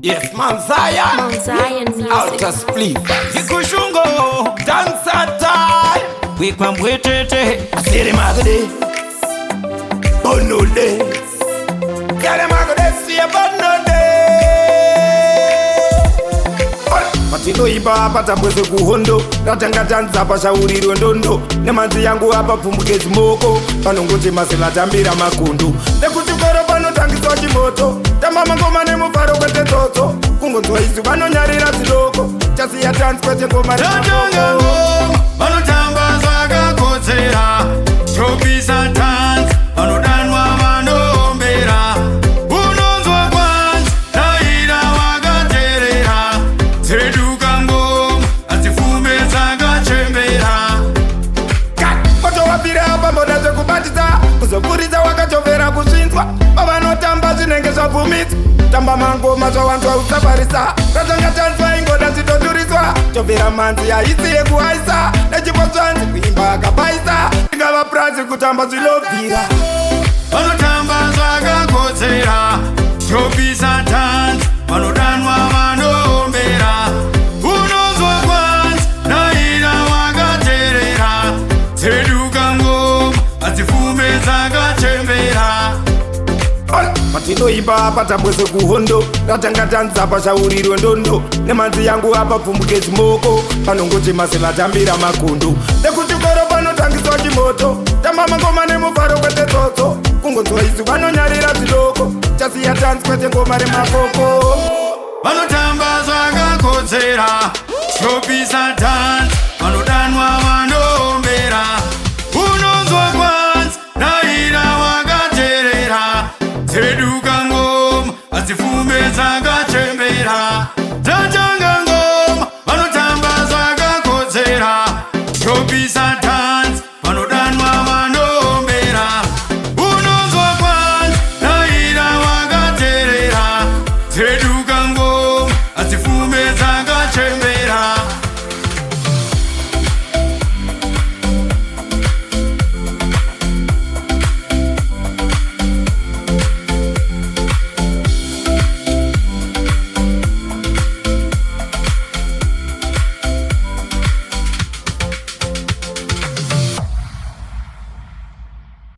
Yes, man Zion music. Outer Spliffers Gikushungo Dancer time Wikwa mbwetete Asiri magode Bono days Kare magode siya bono Matino iba hapa tabweze kuhondo Ratanga danza hapa shauri ndondo Nemanzi yangu hapa pumbuke zimoko Panongote masela tambira makundu Nekutukoro pano tangiswa chimoto Tamama ngoma nemufaro kwete toto Kungonzwa isu pano nyarira ziloko Chasi ya dance kwete ngoma Ratanga ngoma Pano tamba zwaga kotsera Tropisa dance Pano danwa mano ombera Unonzwa kwanza Naira wagaterera Seduka ngoma Azifume zaga chembera Koto wapira hapa mbona ze kubatiza Kuzopuriza wakachovera kushinzwa Baba no tamba zinenge zvavumitsa Tamba mangoma zvawanzwa usafarisa Ratanga tanswa ingoda zitoturiswa Chovera manzi ya isi yekuhaisa Nechipo zvanzi kuimba akapaisa Ingava prazi kutamba zvinobvira Vanotamba zvakakodzera Tropisa dance Vanodanwa vanoombera Unonzwa kwanza Naira wakaterera Seduka ngoma Adzifume dzakachembera Matinoimba hapa tabweze kuhondo Ratanga danza hapa shauri ndondo Nemanzi yangu hapa pumbuke zimoko Panongote masela tambira makundu Nekutukoro pano tangiswa chimoto Tamama ngoma nemufaro kwete toto Kungonzwa isu pano nyarira ziloko Chasi ya dance kwete ngoma remakoko Vanotamba